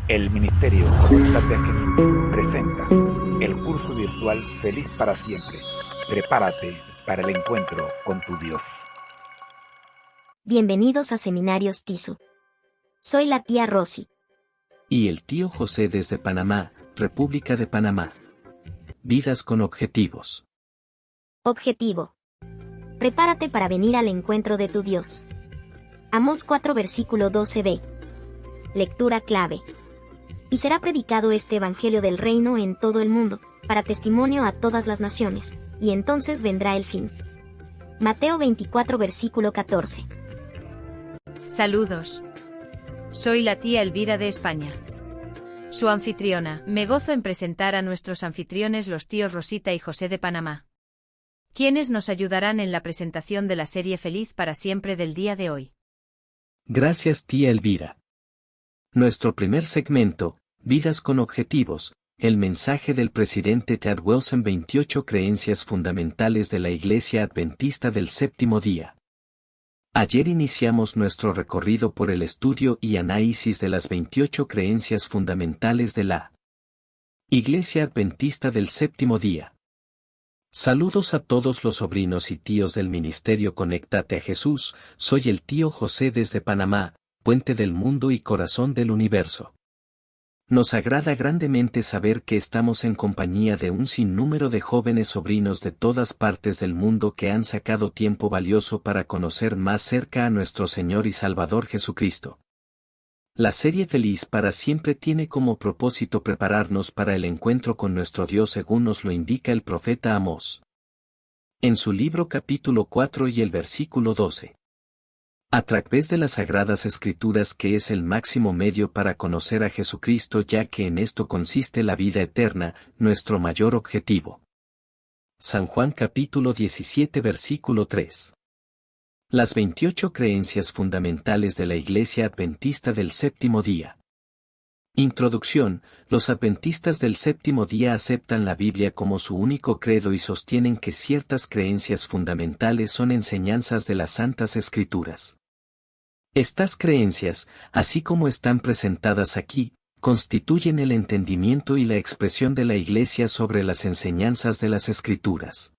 El Ministerio Conéctate a Jesús presenta el curso virtual Feliz para Siempre. Prepárate para el encuentro con tu Dios. Bienvenidos a Seminarios TISU. Soy la tía Rosy. Y el tío José desde Panamá, República de Panamá. Vidas con objetivos. Objetivo. Prepárate para venir al encuentro de tu Dios. Amós 4 versículo 12b. Lectura clave. Y será predicado este evangelio del reino en todo el mundo, para testimonio a todas las naciones, y entonces vendrá el fin. Mateo 24 versículo 14. Saludos. Soy la tía Elvira de España. Su anfitriona. Me gozo en presentar a nuestros anfitriones los tíos Rosita y José de Panamá, quienes nos ayudarán en la presentación de la serie Feliz para Siempre del día de hoy. Gracias, tía Elvira. Nuestro primer segmento, Vidas con objetivos, el mensaje del presidente Ted Wilson, 28 creencias fundamentales de la Iglesia Adventista del Séptimo Día. Ayer iniciamos nuestro recorrido por el estudio y análisis de las 28 creencias fundamentales de la Iglesia Adventista del Séptimo Día. Saludos a todos los sobrinos y tíos del Ministerio Conéctate a Jesús. Soy el tío José desde Panamá, puente del mundo y corazón del universo. Nos agrada grandemente saber que estamos en compañía de un sinnúmero de jóvenes sobrinos de todas partes del mundo que han sacado tiempo valioso para conocer más cerca a nuestro Señor y Salvador Jesucristo. La serie Feliz para Siempre tiene como propósito prepararnos para el encuentro con nuestro Dios según nos lo indica el profeta Amós. En su libro capítulo 4 y el versículo 12. A través de las Sagradas Escrituras, que es el máximo medio para conocer a Jesucristo, ya que en esto consiste la vida eterna, nuestro mayor objetivo. San Juan capítulo 17 versículo 3. Las 28 creencias fundamentales de la Iglesia Adventista del Séptimo Día. Introducción. Los adventistas del Séptimo Día aceptan la Biblia como su único credo y sostienen que ciertas creencias fundamentales son enseñanzas de las Santas Escrituras. Estas creencias, así como están presentadas aquí, constituyen el entendimiento y la expresión de la Iglesia sobre las enseñanzas de las Escrituras.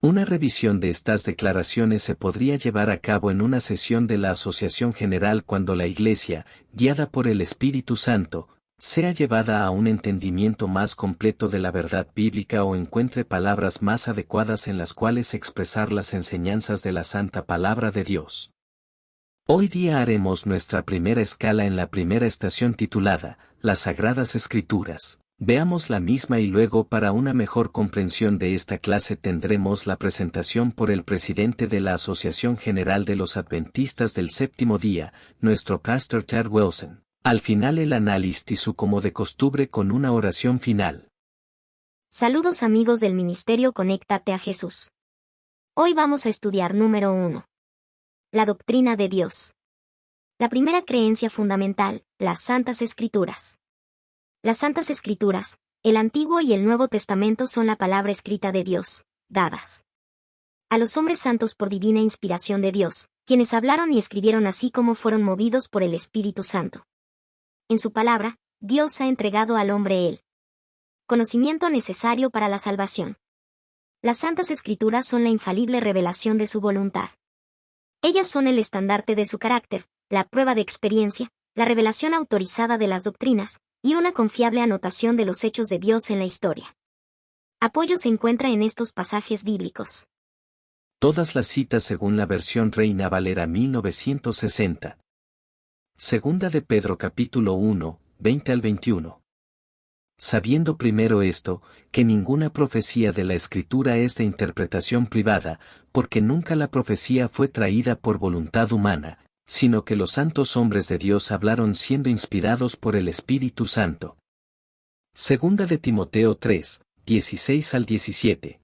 Una revisión de estas declaraciones se podría llevar a cabo en una sesión de la Asociación General cuando la Iglesia, guiada por el Espíritu Santo, sea llevada a un entendimiento más completo de la verdad bíblica o encuentre palabras más adecuadas en las cuales expresar las enseñanzas de la Santa Palabra de Dios. Hoy día haremos nuestra primera escala en la primera estación titulada, Las Sagradas Escrituras. Veamos la misma y luego, para una mejor comprensión de esta clase, tendremos la presentación por el presidente de la Asociación General de los Adventistas del Séptimo Día, nuestro pastor Ted Wilson. Al final el análisis TISU como de costumbre con una oración final. Saludos amigos del Ministerio Conéctate a Jesús. Hoy vamos a estudiar número 1. La doctrina de Dios. La primera creencia fundamental, las Santas Escrituras. Las Santas Escrituras, el Antiguo y el Nuevo Testamento son la palabra escrita de Dios, dadas a los hombres santos por divina inspiración de Dios, quienes hablaron y escribieron así como fueron movidos por el Espíritu Santo. En su palabra, Dios ha entregado al hombre el conocimiento necesario para la salvación. Las Santas Escrituras son la infalible revelación de su voluntad. Ellas son el estandarte de su carácter, la prueba de experiencia, la revelación autorizada de las doctrinas, y una confiable anotación de los hechos de Dios en la historia. Apoyo se encuentra en estos pasajes bíblicos. Todas las citas según la versión Reina Valera 1960. Segunda de Pedro capítulo 1, 20 al 21. Sabiendo primero esto, que ninguna profecía de la Escritura es de interpretación privada, porque nunca la profecía fue traída por voluntad humana, sino que los santos hombres de Dios hablaron siendo inspirados por el Espíritu Santo. Segunda de Timoteo 3, 16 al 17.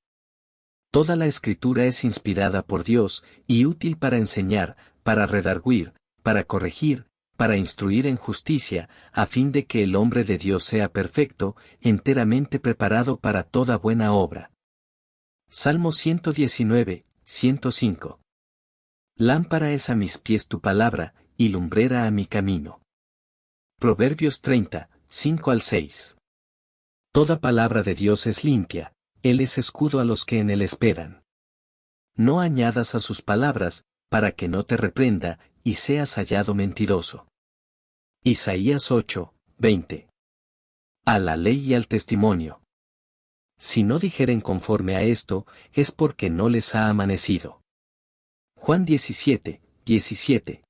Toda la Escritura es inspirada por Dios, y útil para enseñar, para redarguir, para corregir, para instruir en justicia, a fin de que el hombre de Dios sea perfecto, enteramente preparado para toda buena obra. Salmo 119, 105. Lámpara es a mis pies tu palabra, y lumbrera a mi camino. Proverbios 30, 5 al 6. Toda palabra de Dios es limpia, Él es escudo a los que en Él esperan. No añadas a sus palabras, para que no te reprenda, y seas hallado mentiroso. Isaías 8, 20. A la ley y al testimonio. Si no dijeren conforme a esto, es porque no les ha amanecido. Juan 17, 17.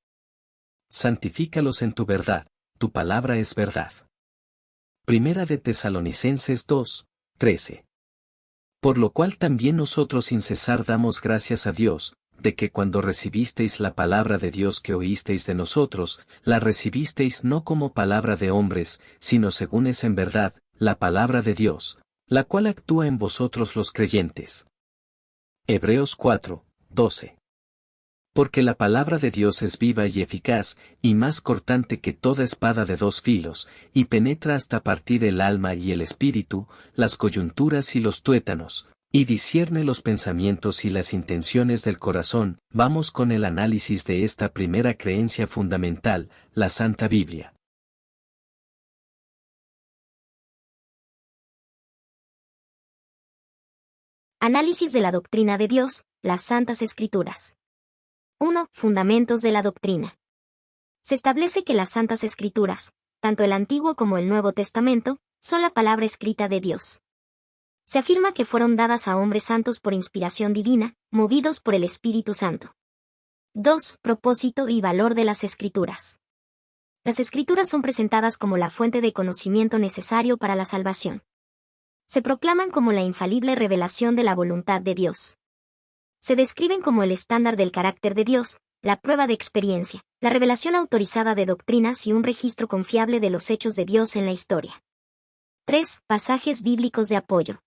Santifícalos en tu verdad, tu palabra es verdad. Primera de Tesalonicenses 2, 13. Por lo cual también nosotros sin cesar damos gracias a Dios, de que cuando recibisteis la palabra de Dios que oísteis de nosotros, la recibisteis no como palabra de hombres, sino según es en verdad, la palabra de Dios, la cual actúa en vosotros los creyentes. Hebreos 4, 12. Porque la palabra de Dios es viva y eficaz, y más cortante que toda espada de dos filos, y penetra hasta partir el alma y el espíritu, las coyunturas y los tuétanos, y discierne los pensamientos y las intenciones del corazón. Vamos con el análisis de esta primera creencia fundamental, la Santa Biblia. Análisis de la doctrina de Dios, las Santas Escrituras. 1. Fundamentos de la doctrina. Se establece que las Santas Escrituras, tanto el Antiguo como el Nuevo Testamento, son la palabra escrita de Dios. Se afirma que fueron dadas a hombres santos por inspiración divina, movidos por el Espíritu Santo. 2. Propósito y valor de las Escrituras. Las Escrituras son presentadas como la fuente de conocimiento necesario para la salvación. Se proclaman como la infalible revelación de la voluntad de Dios. Se describen como el estándar del carácter de Dios, la prueba de experiencia, la revelación autorizada de doctrinas y un registro confiable de los hechos de Dios en la historia. 3. Pasajes bíblicos de apoyo.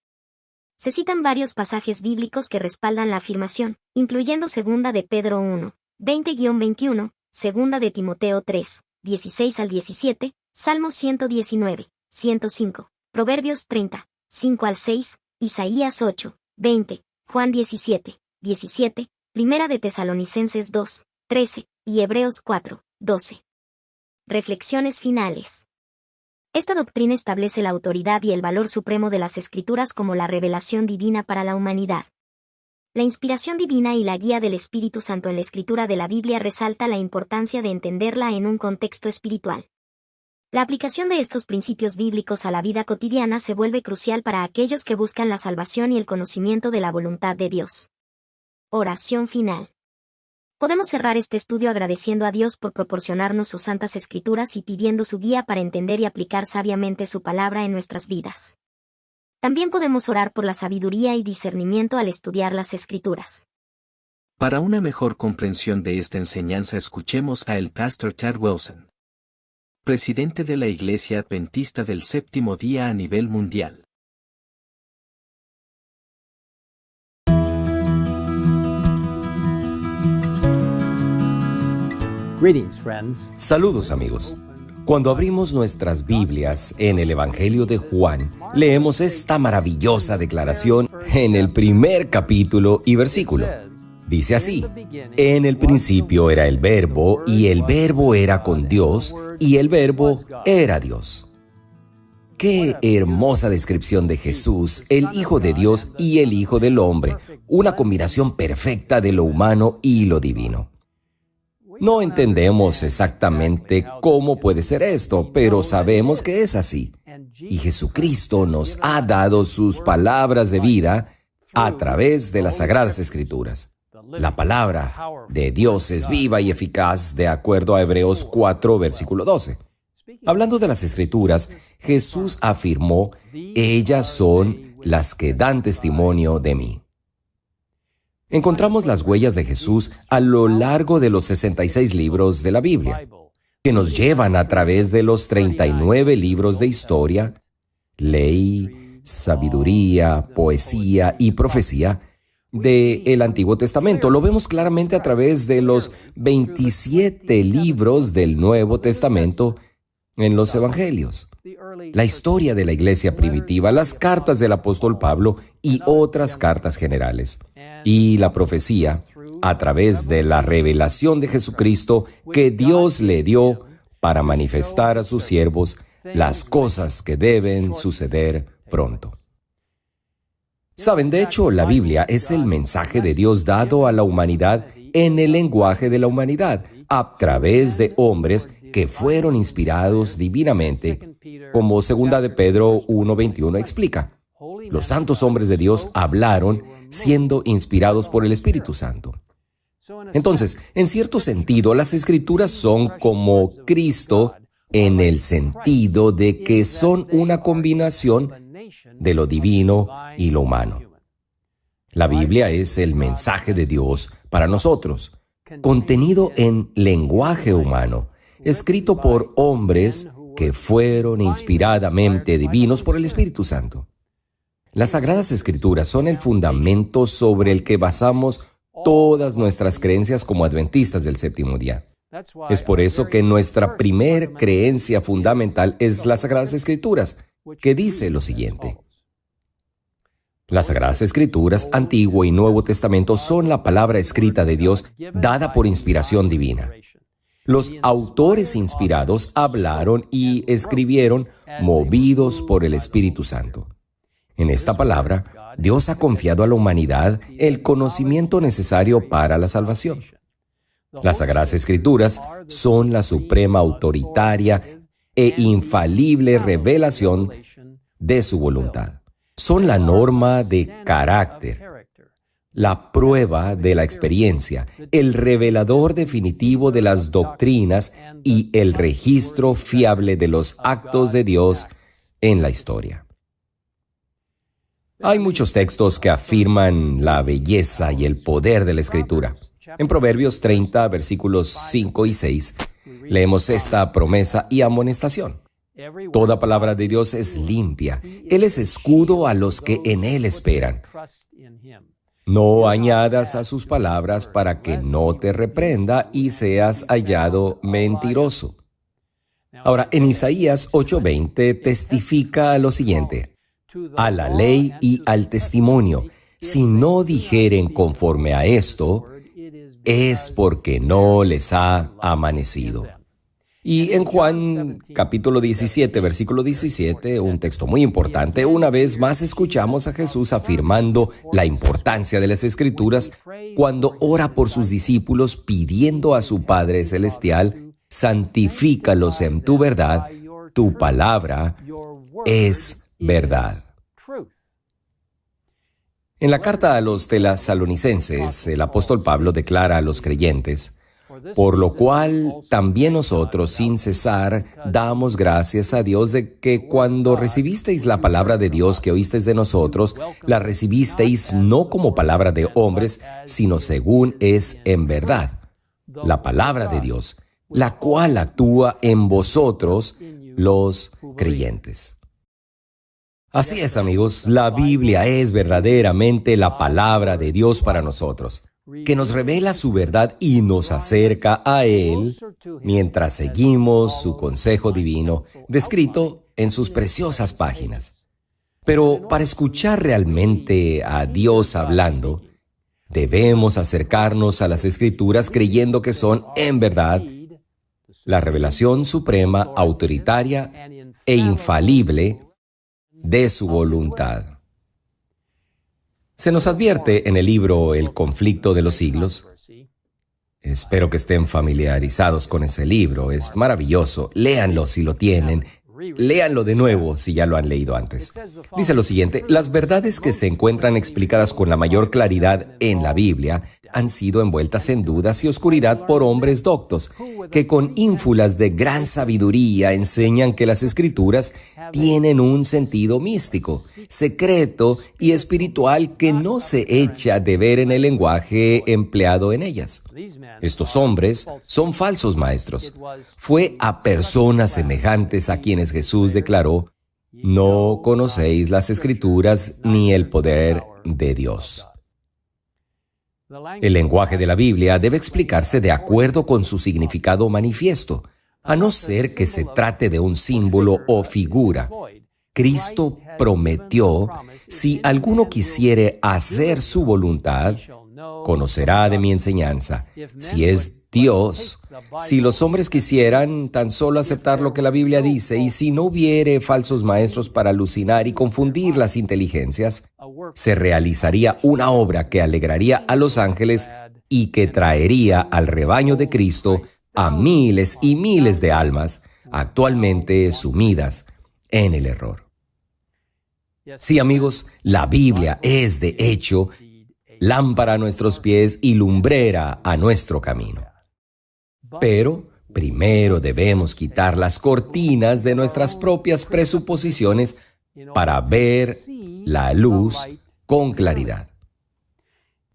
Se citan varios pasajes bíblicos que respaldan la afirmación, incluyendo 2 de Pedro 1, 20-21, 2 de Timoteo 3, 16 al 17, Salmos 119, 105, Proverbios 30, 5 al 6, Isaías 8, 20, Juan 17, 17, Primera de Tesalonicenses 2, 13, y Hebreos 4, 12. Reflexiones finales. Esta doctrina establece la autoridad y el valor supremo de las Escrituras como la revelación divina para la humanidad. La inspiración divina y la guía del Espíritu Santo en la escritura de la Biblia resalta la importancia de entenderla en un contexto espiritual. La aplicación de estos principios bíblicos a la vida cotidiana se vuelve crucial para aquellos que buscan la salvación y el conocimiento de la voluntad de Dios. Oración final. Podemos cerrar este estudio agradeciendo a Dios por proporcionarnos sus santas escrituras y pidiendo su guía para entender y aplicar sabiamente su palabra en nuestras vidas. También podemos orar por la sabiduría y discernimiento al estudiar las escrituras. Para una mejor comprensión de esta enseñanza escuchemos a el Pastor Ted Wilson, presidente de la Iglesia Adventista del Séptimo Día a nivel mundial. Saludos amigos. Cuando abrimos nuestras Biblias en el Evangelio de Juan, leemos esta maravillosa declaración en el primer capítulo y versículo. Dice así: en el principio era el Verbo, y el Verbo era con Dios, y el Verbo era Dios. ¡Qué hermosa descripción de Jesús, el Hijo de Dios y el Hijo del Hombre! Una combinación perfecta de lo humano y lo divino. No entendemos exactamente cómo puede ser esto, pero sabemos que es así. Y Jesucristo nos ha dado sus palabras de vida a través de las Sagradas Escrituras. La palabra de Dios es viva y eficaz, de acuerdo a Hebreos 4, versículo 12. Hablando de las Escrituras, Jesús afirmó: ellas son las que dan testimonio de mí. Encontramos las huellas de Jesús a lo largo de los 66 libros de la Biblia, que nos llevan a través de los 39 libros de historia, ley, sabiduría, poesía y profecía del Antiguo Testamento. Lo vemos claramente a través de los 27 libros del Nuevo Testamento en los Evangelios, la historia de la iglesia primitiva, las cartas del apóstol Pablo y otras cartas generales, y la profecía a través de la revelación de Jesucristo que Dios le dio para manifestar a sus siervos las cosas que deben suceder pronto. Saben, de hecho, la Biblia es el mensaje de Dios dado a la humanidad en el lenguaje de la humanidad, a través de hombres que fueron inspirados divinamente, como 2 de Pedro 1:21 explica. Los santos hombres de Dios hablaron siendo inspirados por el Espíritu Santo. Entonces, en cierto sentido, las Escrituras son como Cristo en el sentido de que son una combinación de lo divino y lo humano. La Biblia es el mensaje de Dios para nosotros, contenido en lenguaje humano, escrito por hombres que fueron inspiradamente divinos por el Espíritu Santo. Las Sagradas Escrituras son el fundamento sobre el que basamos todas nuestras creencias como adventistas del séptimo día. Es por eso que nuestra primer creencia fundamental es las Sagradas Escrituras, que dice lo siguiente. Las Sagradas Escrituras, Antiguo y Nuevo Testamento, son la palabra escrita de Dios dada por inspiración divina. Los autores inspirados hablaron y escribieron movidos por el Espíritu Santo. En esta palabra, Dios ha confiado a la humanidad el conocimiento necesario para la salvación. Las Sagradas Escrituras son la suprema, autoritaria e infalible revelación de su voluntad. Son la norma de carácter, la prueba de la experiencia, el revelador definitivo de las doctrinas y el registro fiable de los actos de Dios en la historia. Hay muchos textos que afirman la belleza y el poder de la Escritura. En Proverbios 30, versículos 5 y 6, leemos esta promesa y amonestación. Toda palabra de Dios es limpia. Él es escudo a los que en Él esperan. No añadas a sus palabras para que no te reprenda y seas hallado mentiroso. Ahora, en Isaías 8:20 testifica lo siguiente. A la ley y al testimonio, si no dijeren conforme a esto, es porque no les ha amanecido. Y en Juan capítulo 17, versículo 17, un texto muy importante, una vez más escuchamos a Jesús afirmando la importancia de las Escrituras cuando ora por sus discípulos pidiendo a su Padre Celestial, santifícalos en tu verdad, tu palabra es verdad. En la carta a los tesalonicenses, el apóstol Pablo declara a los creyentes, por lo cual también nosotros sin cesar damos gracias a Dios de que cuando recibisteis la palabra de Dios que oísteis de nosotros, la recibisteis no como palabra de hombres, sino según es en verdad, la palabra de Dios, la cual actúa en vosotros los creyentes. Así es, amigos, la Biblia es verdaderamente la palabra de Dios para nosotros, que nos revela su verdad y nos acerca a Él mientras seguimos su consejo divino descrito en sus preciosas páginas. Pero para escuchar realmente a Dios hablando, debemos acercarnos a las Escrituras creyendo que son, en verdad, la revelación suprema, autoritaria e infalible de su voluntad. Se nos advierte en el libro El conflicto de los siglos. Espero que estén familiarizados con ese libro. Es maravilloso. Léanlo si lo tienen. Léanlo de nuevo si ya lo han leído antes. Dice lo siguiente: las verdades que se encuentran explicadas con la mayor claridad en la Biblia han sido envueltas en dudas y oscuridad por hombres doctos, que con ínfulas de gran sabiduría enseñan que las Escrituras tienen un sentido místico, secreto y espiritual que no se echa de ver en el lenguaje empleado en ellas. Estos hombres son falsos maestros. Fue a personas semejantes a quienes Jesús declaró: no conocéis las Escrituras ni el poder de Dios. El lenguaje de la Biblia debe explicarse de acuerdo con su significado manifiesto, a no ser que se trate de un símbolo o figura. Cristo prometió: si alguno quisiere hacer su voluntad, conocerá de mi enseñanza. Si es Dios, si los hombres quisieran tan solo aceptar lo que la Biblia dice y si no hubiere falsos maestros para alucinar y confundir las inteligencias, se realizaría una obra que alegraría a los ángeles y que traería al rebaño de Cristo a miles y miles de almas actualmente sumidas en el error. Sí, amigos, la Biblia es de hecho lámpara a nuestros pies y lumbrera a nuestro camino. Pero primero debemos quitar las cortinas de nuestras propias presuposiciones para ver la luz con claridad.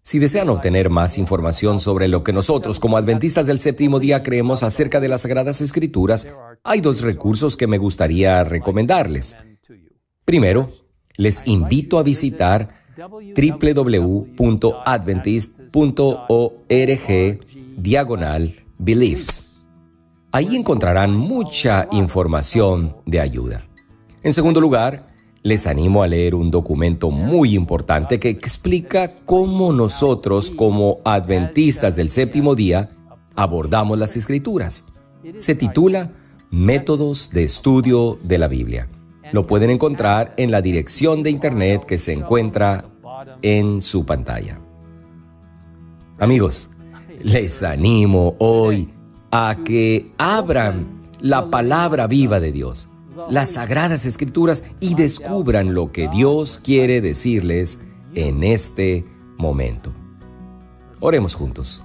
Si desean obtener más información sobre lo que nosotros como adventistas del séptimo día creemos acerca de las Sagradas Escrituras, hay dos recursos que me gustaría recomendarles. Primero, les invito a visitar www.adventist.org/beliefs. Ahí encontrarán mucha información de ayuda. En segundo lugar, les animo a leer un documento muy importante que explica cómo nosotros, como adventistas del séptimo día, abordamos las Escrituras. Se titula Métodos de Estudio de la Biblia. Lo pueden encontrar en la dirección de internet que se encuentra en su pantalla. Amigos, les animo hoy a que abran la palabra viva de Dios, las Sagradas Escrituras, y descubran lo que Dios quiere decirles en este momento. Oremos juntos.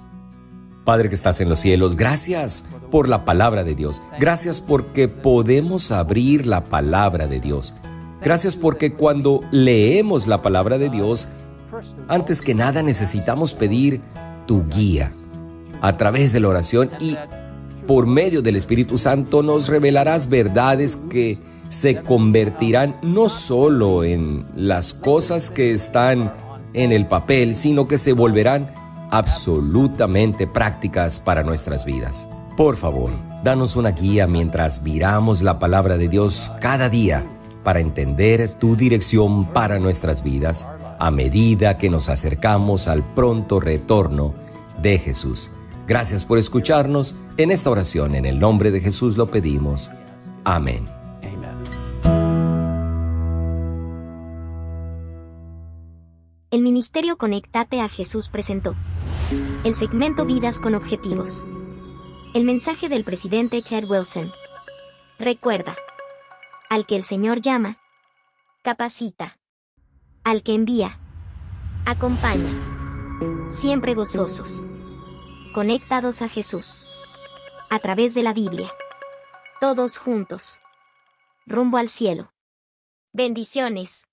Padre que estás en los cielos, gracias por la palabra de Dios. Gracias porque podemos abrir la palabra de Dios. Gracias porque cuando leemos la palabra de Dios, antes que nada necesitamos pedir tu guía. A través de la oración y por medio del Espíritu Santo nos revelarás verdades que se convertirán no solo en las cosas que están en el papel, sino que se volverán absolutamente prácticas para nuestras vidas. Por favor, danos una guía mientras miramos la palabra de Dios cada día para entender tu dirección para nuestras vidas a medida que nos acercamos al pronto retorno de Jesús. Gracias por escucharnos. En esta oración, en el nombre de Jesús lo pedimos. Amén. El Ministerio Conéctate a Jesús presentó el segmento Vidas con Objetivos. El mensaje del presidente Ted Wilson. Recuerda, al que el Señor llama, capacita. Al que envía, acompaña. Siempre gozosos. Conectados a Jesús. A través de la Biblia. Todos juntos. Rumbo al cielo. Bendiciones.